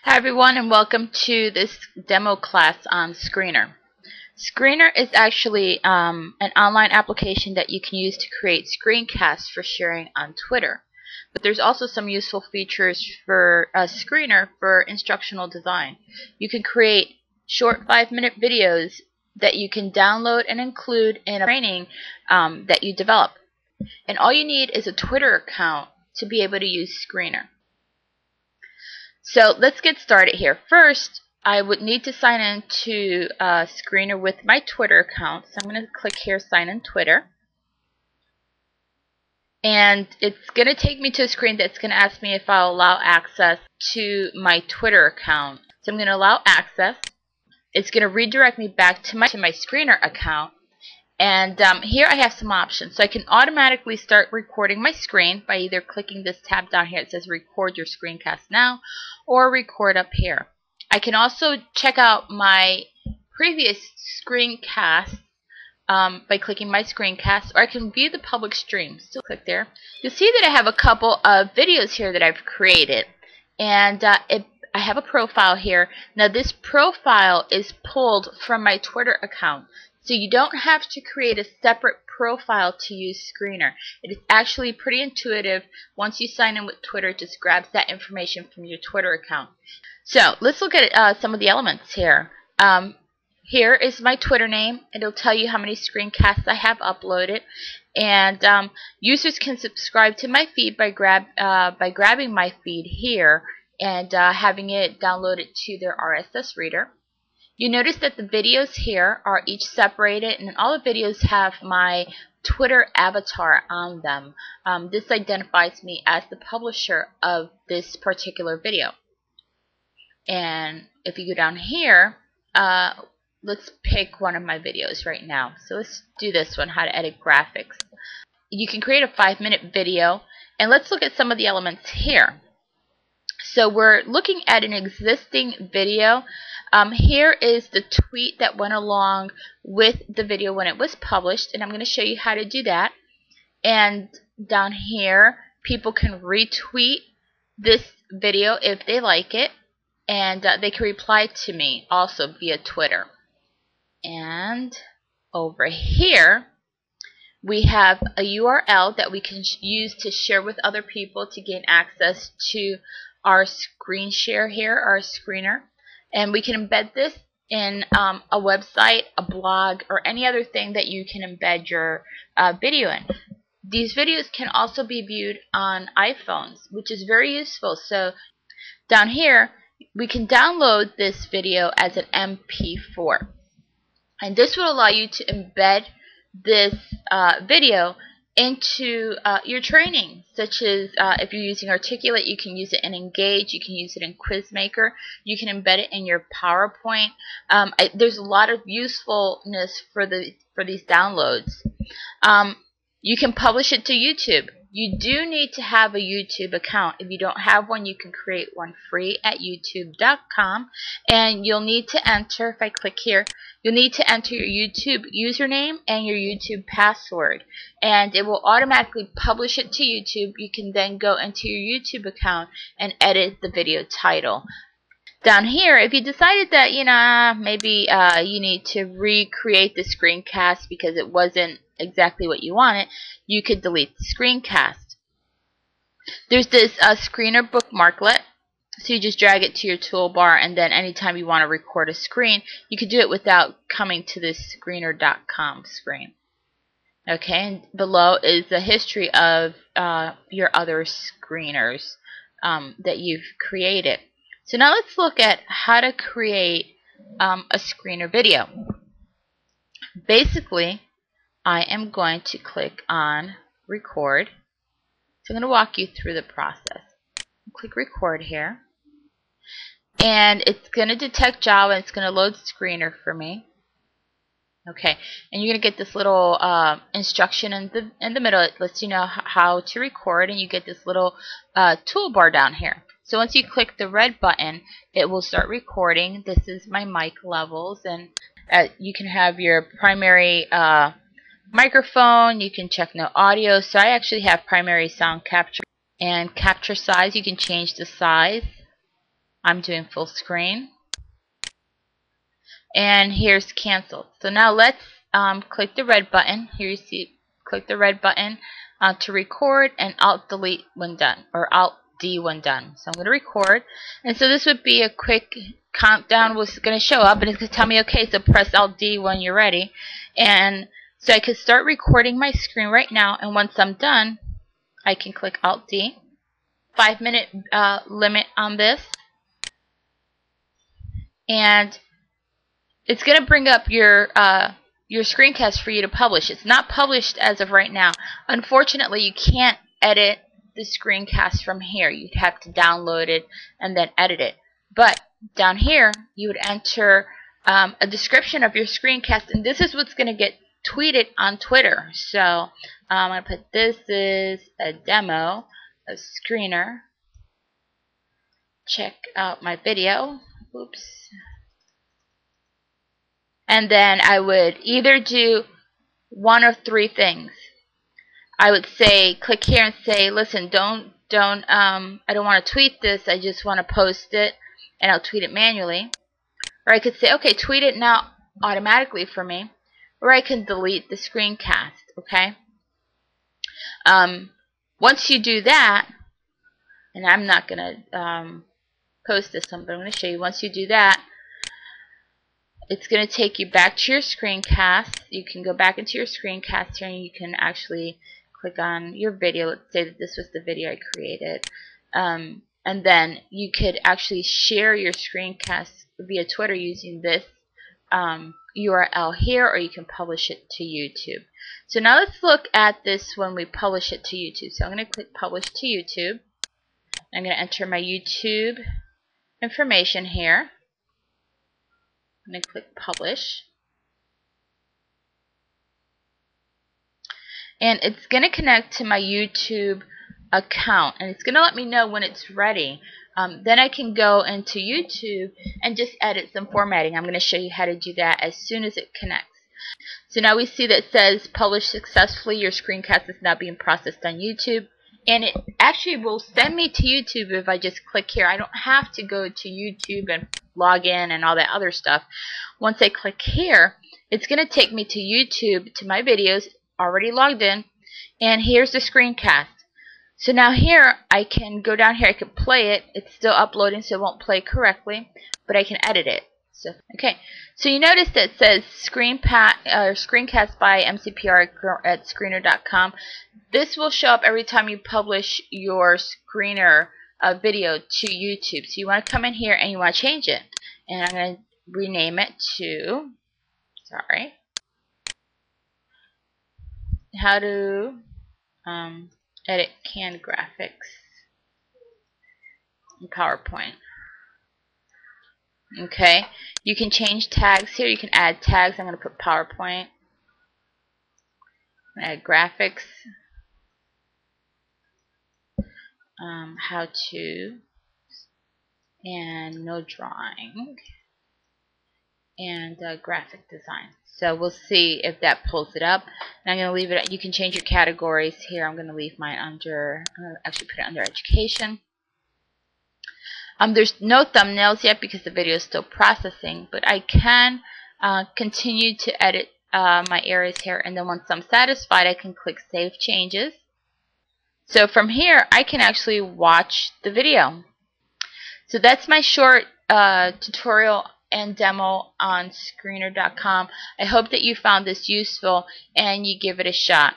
Hi everyone, and welcome to this demo class on Screenr. Screenr is actually an online application that you can use to create screencasts for sharing on Twitter. But there's also some useful features for Screenr for instructional design. You can create short 5-minute videos that you can download and include in a training that you develop. And all you need is a Twitter account to be able to use Screenr. So let's get started here. First, I would need to sign in to Screenr with my Twitter account. So I'm going to click here, Sign in Twitter. And it's going to take me to a screen that's going to ask me if I'll allow access to my Twitter account. So I'm going to allow access. It's going to redirect me back to my Screenr account. And here I have some options. So I can automatically start recording my screen by either clicking this tab down here. It says record your screencast now, or record up here. I can also check out my previous screencast by clicking my screencast, or I can view the public stream. So click there. You'll see that I have a couple of videos here that I've created. And I have a profile here. Now this profile is pulled from my Twitter account. So you don't have to create a separate profile to use Screenr. It is actually pretty intuitive. Once you sign in with Twitter, it just grabs that information from your Twitter account. So let's look at some of the elements here. Here is my Twitter name. It'll tell you how many screencasts I have uploaded. And users can subscribe to my feed by grabbing my feed here and having it downloaded to their RSS reader. You notice that the videos here are each separated, and all the videos have my Twitter avatar on them. This identifies me as the publisher of this particular video. And if you go down here, let's pick one of my videos right now. So let's do this one, how to edit graphics. You can create a 5-minute video, and let's look at some of the elements here. So we're looking at an existing video. Here is the tweet that went along with the video when it was published, and I'm going to show you how to do that. And down here, people can retweet this video if they like it, and they can reply to me also via Twitter. And over here, we have a URL that we can use to share with other people to gain access to our screen share here, our Screenr. And we can embed this in a website, a blog, or any other thing that you can embed your video in. These videos can also be viewed on iPhones, which is very useful. So down here, we can download this video as an MP4. And this will allow you to embed this video into your training, such as if you're using Articulate, you can use it in Engage, you can use it in Quizmaker, you can embed it in your PowerPoint. There's a lot of usefulness for these downloads. You can publish it to YouTube. You do need to have a YouTube account. If you don't have one, you can create one free at youtube.com, and you'll need to enter, if I click here, you'll need to enter your YouTube username and your YouTube password, and it will automatically publish it to YouTube. You can then go into your YouTube account and edit the video title. Down here, if you decided that, maybe you need to recreate the screencast because it wasn't exactly what you wanted, you could delete the screencast. There's this Screenr bookmarklet. So you just drag it to your toolbar, and then anytime you want to record a screen, you can do it without coming to this Screenr.com screen. Okay, and below is the history of your other screeners that you've created. So now let's look at how to create a Screenr video. Basically, I am going to click on record. So I'm going to walk you through the process. Click record here. And it's going to detect Java, and it's going to load Screenr for me. Okay, and you're going to get this little instruction in the middle. It lets you know how to record, and you get this little toolbar down here. So once you click the red button, it will start recording. This is my mic levels, and you can have your primary microphone. You can check no audio. So I actually have primary sound capture and capture size. You can change the size. I'm doing full screen. And here's cancel. So now let's click the red button. Here you see, click the red button to record, and Alt Delete when done, or Alt D when done. So I'm going to record, and so this would be a quick countdown was going to show up, and it's going to tell me, okay, so press Alt D when you're ready. And so I could start recording my screen right now, and once I'm done, I can click Alt D. 5-minute limit on this, and it's going to bring up your screencast for you to publish. It's not published as of right now. Unfortunately, you can't edit the screencast from here. You'd have to download it and then edit it. But down here, you would enter a description of your screencast, and this is what's going to get tweeted on Twitter. So I'm going to put, this is a demo of Screenr. Check out my video. Oops. And then I would either do one of three things. I would say, click here and say, listen, I don't want to tweet this, I just want to post it, and I'll tweet it manually. Or I could say, okay, tweet it now automatically for me. Or I can delete the screencast, okay? Once you do that, and I'm not going to post this one, but I'm going to show you, once you do that, it's going to take you back to your screencast. You can go back into your screencast here, and you can actually click on your video. Let's say that this was the video I created. And then you could actually share your screencast via Twitter using this URL here, or you can publish it to YouTube. So now let's look at this when we publish it to YouTube. So I'm going to click Publish to YouTube. I'm going to enter my YouTube information here. I'm going to click Publish. And it's going to connect to my YouTube account, and it's going to let me know when it's ready. Then I can go into YouTube and just edit some formatting. I'm going to show you how to do that as soon as it connects. So now we see that it says published successfully. Your screencast is now being processed on YouTube. And it actually will send me to YouTube if I just click here. I don't have to go to YouTube and log in and all that other stuff. Once I click here, it's going to take me to YouTube, to my videos, already logged in. And here's the screencast. So now here, I can go down here, I can play it. It's still uploading, so it won't play correctly, but I can edit it. So, okay, so you notice that it says screencast by MCPR at Screenr.com. This will show up every time you publish your Screenr video to YouTube. So you want to come in here and you want to change it. And I'm going to rename it to, how to edit canned graphics in PowerPoint. Okay, you can change tags here. You can add tags. I'm going to put PowerPoint. I'm going to add graphics. How to, and no drawing, and graphic design. So we'll see if that pulls it up. And I'm going to leave it. You can change your categories here. I'm going to leave mine under. I'm going to actually put it under education. There's no thumbnails yet because the video is still processing, but I can continue to edit my areas here, and then once I'm satisfied, I can click Save Changes. So from here, I can actually watch the video. So that's my short tutorial and demo on Screenr.com. I hope that you found this useful and you give it a shot.